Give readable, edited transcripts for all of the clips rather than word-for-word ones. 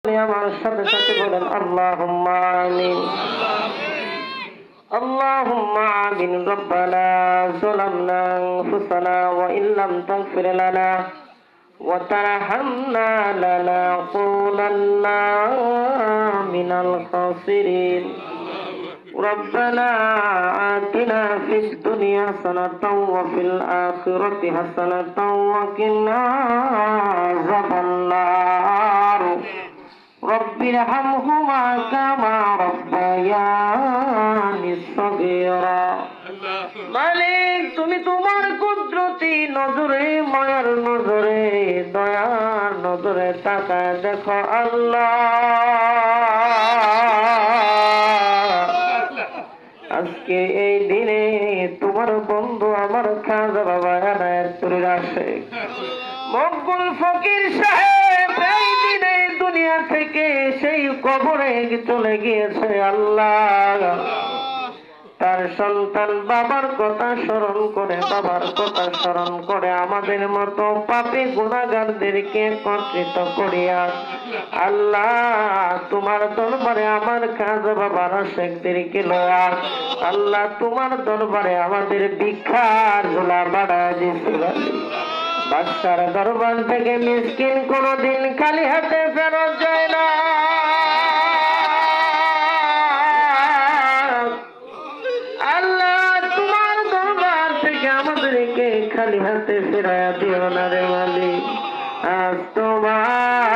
আমার সাথে সাথে বলেন আল্লাহুম্মা আমিন। আল্লাহুম্মা আমিন। রব্বানা যালামনা আনফুসানা ওয়া ইল্লাম তাগফির লানা ওয়া তারহামনা লানাকুনান্না মিনাল খাসিরিন। ربنا آتنا في الدنيا حسنة وفي الآخرة حسنة وقنا عذاب النار رب ارحمهما كما ربياني صغيرا। মালিক, তুমি তোমার কুদরতি নজরে, মায়ার নজরে, দয়ার নজরে তাকায় দেখো আল্লাহ। আজকে এই দিনে তোমার বন্ধু আমার খাজা বাবা এনায়েতুর আশিক মকবুল ফকির সাহেব এই দিনে দুনিয়া থেকে সেই কবরে চলে গিয়েছে আল্লাহ। তার সন্তান বাবার কথা স্মরণ করে, বাবার কথা স্মরণ করে আমাদের মতো পাপী গুনাহগারদেরকে একত্রিত করিয়া আল্লাহ তোমার দরবারে আমার খাজা বাবার আশিকদেরকে লয়া আল্লাহ তোমার দরবারে আমাদের ভিক্ষার ঝোলা বাড়ায় দিয়েছিল। বাদশার দরবার থেকে মিসকিন কোনদিন খালি হাতে ফেরত যায় না। খালি হাতে ফেরায়া দিও না রে মালিক। আজ তোমার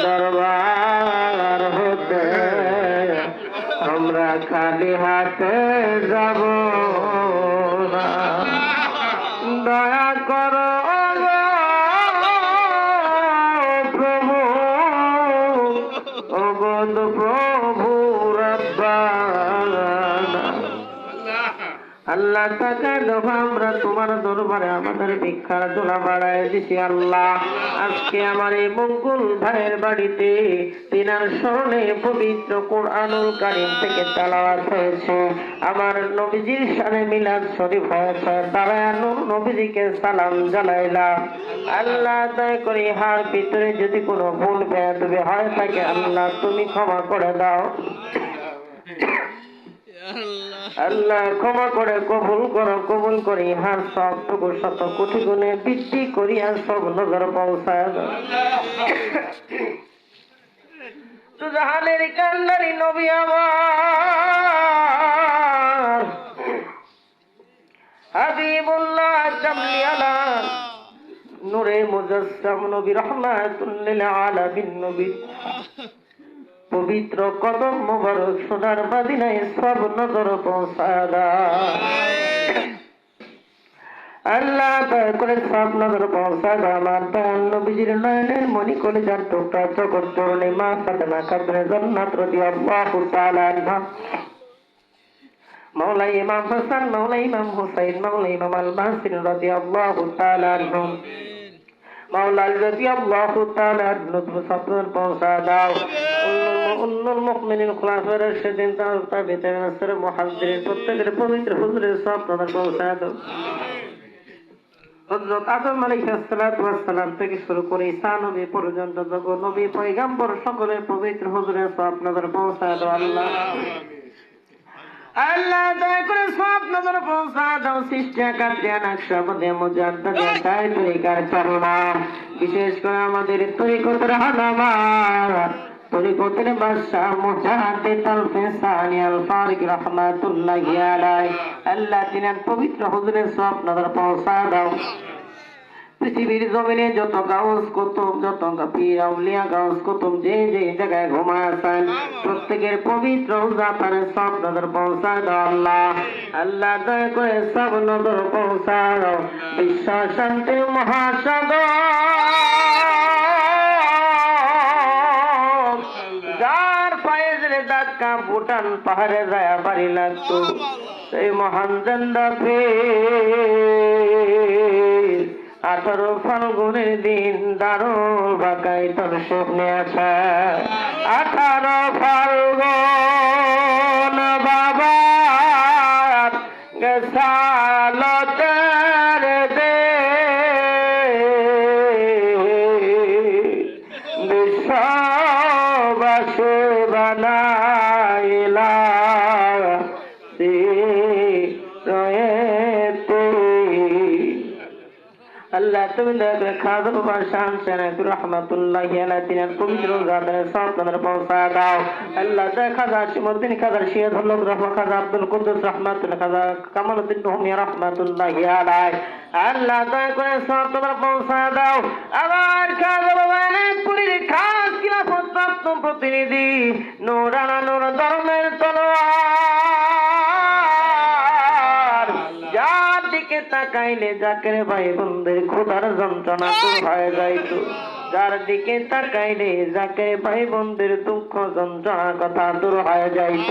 দরবার হতে আমরা খালি হাতে যাব না। দয়া করো প্রভু, ও বন্ধু প্রভু রব্বানা। আল্লাহ তাকে দেখো আমরা তোমার দরবারে আমাদের ভিক্ষার ঝোলা বাড়ায় দিছি আল্লাহ। আজকে আমার এই মঙ্গল ভাইয়ের বাড়িতে তিনার স্মরণে পবিত্র কুরআনুল কারীম থেকে তেলাওয়াত হয়েছে, আমার নবীজির শানে মিলাদ শরীফ হয়েছে, দাঁড়ায় নূর নবীজিকে সালাম জানাইলাম। আল্লাহ দয়া করে ইহার ভিতরে যদি কোনো ভুল বেয়াদবি হয় থাকে আল্লাহ তুমি ক্ষমা করে দাও। আল্লাহ ক্ষমা করে কবুল করো, কবুল করে ইহার সবটুকু শত কোটি গুণে বৃদ্ধি করিয়া সব নজর পৌঁছায় দাও। জাহানের কান্ডারি নবী আমার হাবিবুল্লাহ জামলিয়ালা নূরে মুজাসসাম নবী রাহমাতুল লিল আলামিন নবী পবিত্র কদম মোবারক সোনার মদিনায় সব নজর পৌঁছায় দাও। আল্লাহ দয়া করে সব নজর পৌঁছায় দাও। আমার দয়াল নবীজির নয়নের মণি কলিজার টুকরা জগৎ জননী মা ফাতেমা কাদরে জান্নাত রাদিয়াল্লাহু তাআলা আনহা, মাওলা ইমাম হাসান, মাওলা ইমাম হুসাইন, মাওলা ইমাম আল মাসিন রাদিয়াল্লাহু তাআলা আনহুম, মাওলা রাদিয়াল্লাহু তাআলা আনহু সব পৌঁছা দাও। উন্নুল মুমিনিন খুলাফায়ে রাশিদিন তাবিঈন আসর মুহাদ্দিরিন প্রত্যেকের পবিত্র হুজুরের সব নজর পৌঁছা দাও। হযরত আদম আলাইহিস সালাতু ওয়াস সালাম থেকে শুরু করে ঈসা নবী পর্যন্ত যত নবী পয়গম্বর সকলের পবিত্র হুজুরের সব নজর পৌঁছা দাও আল্লাহ। আল্লাহ দয়া করে সব নজর পৌঁছা দাও। সৃষ্টিকার নকশবন্দে মুজাদ্দিদ তাই তরিকার চরণা, বিশেষ করে আমাদের তরিকতের হানামা, তরিকতের বাদশাহ মুজাদ্দিদ আল ফিসানি আল ফারিক রাহমাতুল্লাহি আলাইহি আল্লাহ তিনার পবিত্র হুজুরের সব নজর পৌঁছা দাও। পৃথিবীর জমিনে যত গাউস কুতুব, যত পীর আউলিয়া গাউস কুতুব যে যে জায়গায় ঘুমায় আছেন প্রত্যেকের পবিত্র জাতারে সব নজর পৌঁছা দাও আল্লাহ। আল্লাহ দয়া করে সব নজর পৌঁছা দাও। বিশ্ব শান্তির মহাসাগর যার পায়ের ধাক্কা ভুটান পাহাড়ে যায় বাড়ি লাগতো সেই মহান জান্দা পীর 18 ফাল্গুনের দিন দারুল বাঁকায় তোর স্বপ্নে আছে। 18 ফাল্গুন বাবা গেছালতের দে বিশ্ব সবাসে বানাইলা রয়েতে আল্লাহ তুমি দয়া করে খাজা বাবা শান সেনাতুর রহমাতুল্লাহি আলাইহি তিনার পবিত্র জাদের সব তোমার পৌঁছা দাও আল্লাহ দয়া খাজা শিমুদ্দিন খাজা শিয়া ধল্লক রহমা খাজা আব্দুল কুদ্দুস রহমাতুল্লাহ খাজা কামালউদ্দিন রহমিয়া রহমাতুল্লাহি আলাইহি আল্লাহ দয়া করে সব তোমার পৌঁছা দাও আবার খাজা বাবা পুরীর খাস খিলাফত প্রাপ্ত প্রতিনিধি নূরানা নূর ধর্মের তলোয়ার যার দিকে তাকাইলে জাকের ভাই বোনদের খোদার যন্ত্রণা দূর হয়ে যাইত যার দিকে তাকাইলে জাকের ভাই বোনদের দুঃখ যন্ত্রণার কথা দূর হয়ে যাইত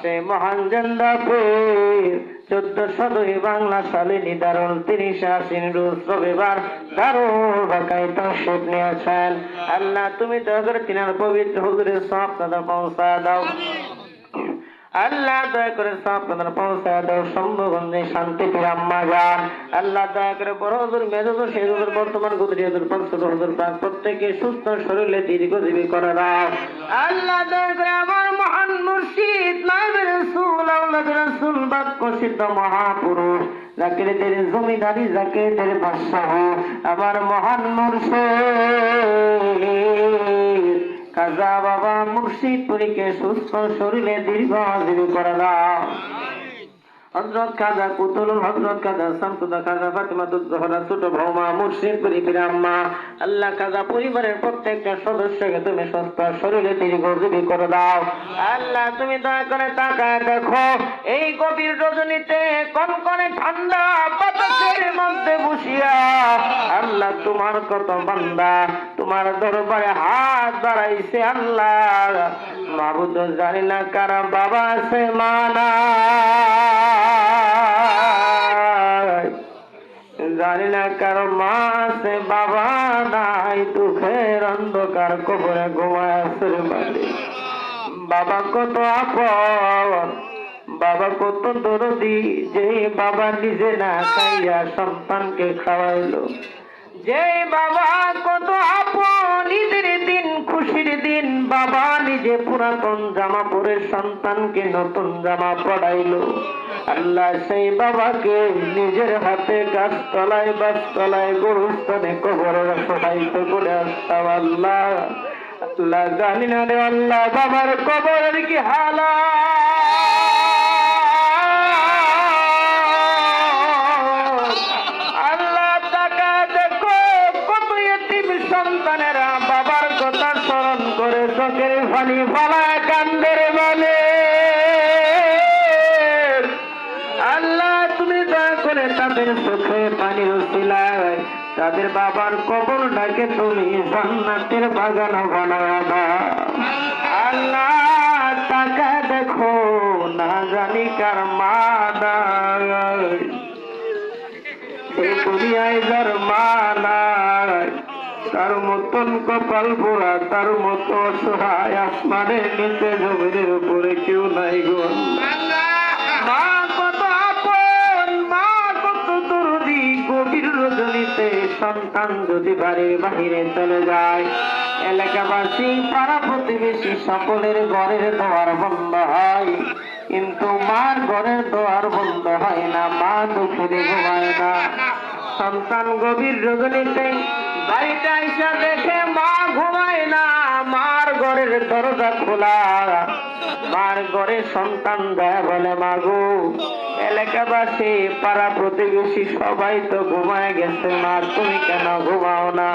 সে মহান জেন্দাপুর 1402 বাংলা সালে নিদারুল 30 আশ্বিন রোজ রবিবার দারুল বাকায় তশরিফ নিয়েছেন আল্লাহ তুমি দয়া করে তিনার পবিত্র হুজুরের সওয়াব তাদের পৌঁছা দাও আল্লাহ দয়া করে সব তাদের পৌঁছা দাও সম্ভবন্ধে শান্তিপুর আম্মা যান আল্লাহ দয়া করে বড় হুজুর মেজ হুজুর শেখ হুজুর বর্তমান গুদরি হুজুর পঞ্চম হুজুর পাক প্রত্যেকে সুস্থ শরীরে দীর্ঘজীবী করে দাও আল্লাহ দয়া করে আমার মহান মুর্শিদ নায়েবে রাসূল আওলাদ রাসূল বাক্য সিদ্ধ মহাপুরুষ জাকিরদের জমিদারি জাকিরদের বাদশাহ আমার মহান মুর্শিদ খাজা বাবা মুর্শিদ পুরীকে সুস্থ শরীরে দীর্ঘজীবী করে দাও হযরত খাজা কুতুলুল হযরত খাজা শামসুদ্দা খাজা ফাতিমাতুজ জোহরা ছোট বৌমা মুর্শিদ পুরী আম্মা আল্লাহ খাজা পরিবারের প্রত্যেকটা সদস্যকে তুমি সুস্থ শরীরে দীর্ঘজীবী করে দাও আল্লাহ তুমি দয়া করে তাকায় দেখো এই গভীর রজনীতে কনকনে ঠান্ডা বাতাসের মধ্যে বসিয়া আল্লাহ তোমার কত বান্দা তোমার দরবারে হাত বাড়াইছে আল্লাহ মাবুদ জানি না কারা বাবা আছে মানা জানি না কারো মা আছে বাবা নাই দুঃখের অন্ধকার কবরে ঘুমায় আছে বাবা কত আপন বাবা কত দরদি যে বাবা নিজে না খাইয়া সন্তানকে খাওয়াইলো যে বাবা কত আপন ঈদের দিন খুশির দিন বাবা নিজে পুরাতন জামা পরে সন্তানকে নতুন জামা পড়াইলো আল্লাহ সেই বাবাকে নিজের হাতে গাছতলায় বাসতলায় গরুস্থানে কবরে সবাইতে করে আসতাম আল্লাহ আল্লাহ জানি না রে আল্লাহ বাবার কবরের কি হালা সন্তানেরা বাবার কথা স্মরণ করে চোখের পানি ফলায় কান্দের বলে আল্লাহ তুমি দয়া করে তাদের চোখে পানি উঠিলায় তাদের বাবার কবরটাকে তুমি জান্নাতের বাগান বানায় দাও আল্লাহ তাকা দেখো না জানি কার মা নাই এই দুনিয়ায় যার মা নাই তার মতন কপাল পোড়া তার মতো অসহায় আসমানের নিচে জমিনের উপরে কেউ নাই গো মা কত আপন মা কত দরদি গভীর রজনীতে সন্তান যদি বাড়ির বাহিরে চলে যায় এলাকাবাসী পাড়া প্রতিবেশী সকলের ঘরের দোয়ার বন্ধ হয় কিন্তু মার ঘরের দোয়ার বন্ধ হয় না মা দুপুরে ঘুমায় না সন্তান গভীর রজনীতে বাড়িতে আইসা দেখে মা ঘুমায় না মার ঘরের দরজা খোলা মার ঘরে সন্তান দেয় বলে মা গো এলাকাবাসী পাড়া প্রতিবেশী সবাই তো ঘুমায় গেছে মা তুমি কেন ঘুমাও না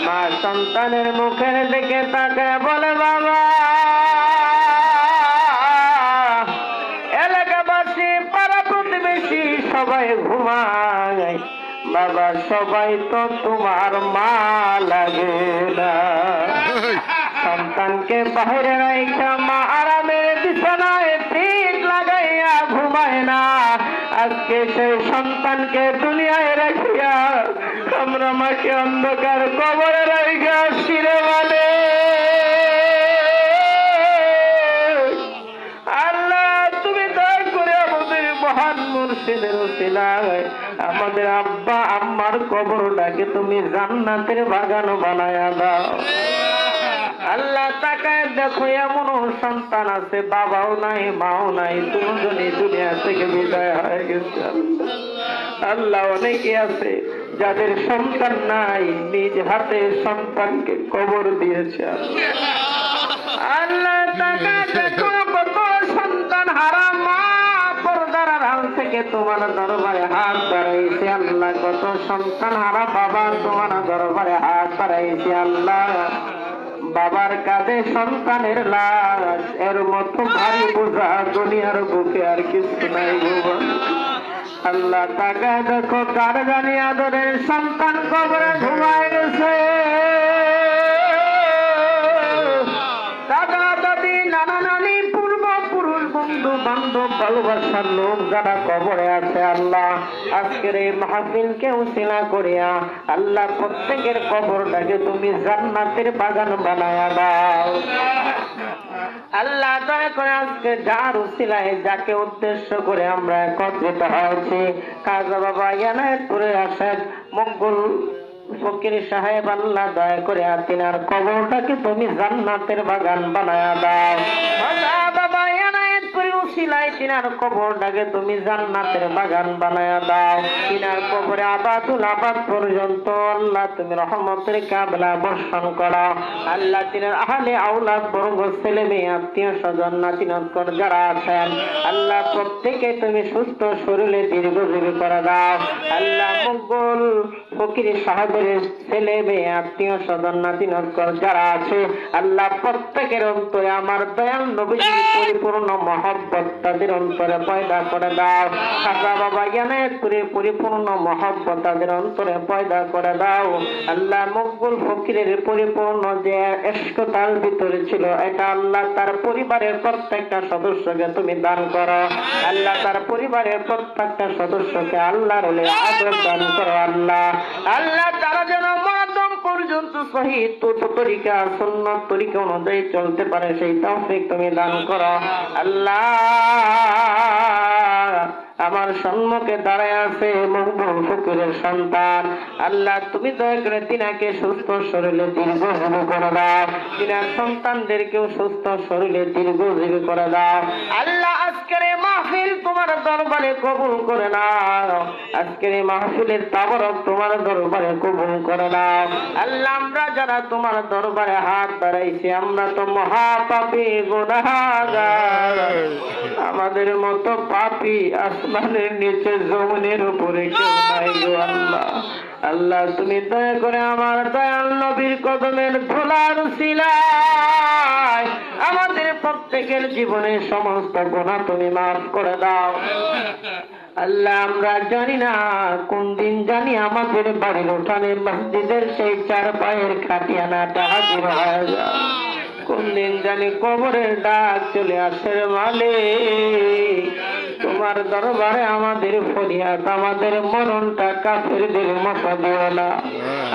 মা সন্তানের মুখের দিকে তাকায় বলে বাবা এলাকাবাসী পাড়া প্রতিবেশী সবাই ঘুমায় বাবা সবাই তো তোমার মা লাগে না সন্তানকে বাইরে রাখা মা আরামের বিছানায় পিঠ লাগাইয়া ঘুমায় না আজকে সেই সন্তানকে দুনিয়ায় রাখিয়া আমরা মাকে অন্ধকার কবরে রাখা শিরে বলে আল্লাহ তুমি দয়া করে আমাদের মহান মুর্শিদের উসিলায় আমাদের আব্বা আম্মার কবরটাকে তুমি জান্নাতের বাগান বানায়া দাও তাকায় দেখো এমনও সন্তান আছে বাবাও নাই মাও নাই, দুজনই দুনিয়া থেকে বিদায় হয়ে গেছে। আল্লাহ অনেকে আছে যাদের সন্তান নাই, নিজ হাতে সন্তানকে কবর দিয়েছে। আল্লাহ তাকায় দেখো কত সন্তান হারা মা পর্দার আড়াল থেকে তোমার দরবারে হাত বাড়াইছে। আল্লাহ কত সন্তান হারা বাবা তোমার দরবারে হাত বাড়াইছে। আল্লাহ বাবার কাঁধে সন্তানের লাশ, এর মতো ভারী বোঝা দুনিয়ার বুকে আর কিছু নাই গো। আল্লাহ তাকায় দেখো কার জানি আদরের সন্তান কবরে ঘুমায় গেছে। দাদা দাদি নানা নানি পূর্বপুরুষ বন্ধু বান্ধব ভালোবাসার লোক যারা কবরে আছে, আল্লাহ আজকের এই মাহফিলকে উসিলা করিয়া আল্লাহ প্রত্যেকের কবরটাকে তুমি জান্নাতের বাগান বানায়া দাও। আল্লাহ দয়া করে আজকে যার উসিলায় যাকে উদ্দেশ্য করে আমরা একত্রিত হয়েছি, কাজা বাবা এনায়েতপুরের আশেক মকবুল ফকির সাহেব, আল্লাহ দয়া করে তিনার কবরটাকে তুমি জান্নাতের বাগান বানায়া দাও। বাবা এনায়েতপুরের উসিলায় তিনার কবরটাকে তুমি জান্নাতের বাগান বানায়া দাও। তিনার কবরে আবাদুল আবাদ পর্যন্ত আল্লাহ তুমি রহমতের কাবলা বর্ষণ করো। আল্লাহ তিনার আহলে আওলাদ বর্গ ছেলে মেয়ে আত্মীয় স্বজন নাতি নাতকর যারা আছেন, আল্লাহ প্রত্যেকে তুমি সুস্থ শরীরে দীর্ঘজীবী করে দাও। আল্লাহ মকবুল ফকির সাহেবের ছেলে মেয়ে আত্মীয় স্বজন নাতি নাতকর যারা আছে, আল্লাহ প্রত্যেকের অন্তরে আমার দয়াল নবীর পরিপূর্ণ মহব্বত তাদের অন্তরে পয়দা করে দাও। খাজা বাবা এনায়েতপুরে পরিপূর্ণ মহব্বত তাদের অন্তরে পয়দা করে দাও। আল্লাহ মকবুল ফকিরের পরিপূর্ণ যে ইশক তার ভিতরে ছিল, এটা আল্লাহ তার পরিবারের প্রত্যেকটা সদস্যকে তুমি দান করো। আল্লাহ তার পরিবারের প্রত্যেকটা সদস্যকে আল্লাহর আদর দান করো। আল্লাহ আল্লাহ তারা যেন মরদম পর্যন্ত শহীদ তরিকা সুন্নাত তরিকা অনুযায়ী চলতে পারে, সেই তৌফিক তুমি দান করো। আল্লাহ আমার সম্মুখে দাঁড়ায় আছে মকবুল ফকিরের সন্তান, আল্লাহ তুমি দয়া করে তিনাকে সুস্থ শরীরে দীর্ঘজীবী করে দাও। তিনার সন্তানদেরকেও সুস্থ শরীরে দীর্ঘজীবী করে দাও। আল্লাহ আজকের এই মাহফিল তোমার দরবারে কবুল করে নাও। আজকের এই মাহফিলের তাবারক তোমার দরবারে কবুল করে নাও। আল্লাহ আমরা যারা তোমার দরবারে হাত বাড়াইছি, আমরা তো মহাপাপী গুনাহগার। আমাদের মতো পাপী আসমানের নিচে জমিনের উপরে কেউ নাই গো আল্লাহ। আল্লাহ তুমি দয়া করে আমার দয়াল নবীর কদমের ধুলার উসিলায় আমাদের প্রত্যেকের জীবনের সমস্ত গুনাহ তুমি মাফ করে দাও। আল্লাহ আমরা জানি না কোন দিন জানি আমাদের বাড়ির উঠানে মসজিদের সেই চার পায়ের খাটিয়ানাটা হাজির হয়ে যায়, কোন দিন জানি কবরের ডাক চলে আসে। মালিক তোমার দরবারে আমাদের ফরিয়াদ, আমাদের মরণটা কাফেরদের মতো দিও না,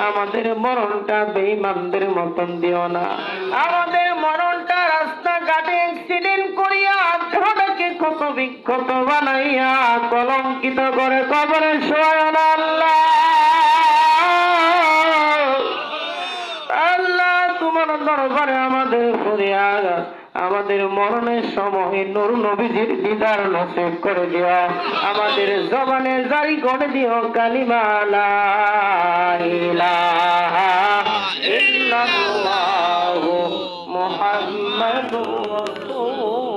আমাদের মরণটা বেঈমানদের মতন দিও না, আমাদের মরণটা রাস্তাঘাটে অ্যাক্সিডেন্ট করিয়া দেহটাকে ক্ষত বিক্ষত বানাইয়া কলঙ্কিত করে কবরে শোয়ায় না। আল্লাহ আল্লাহ তোমার দরবারে আমাদের ফরিয়াদ, আমাদের মরণের সময় নূর নবীজির দিদার নসিব করে দিও। আমাদের জবানে জারি করে দিও কালিমা লা ইলাহা ইল্লাল্লাহু মুহাম্মাদুর রাসূলুল্লাহ।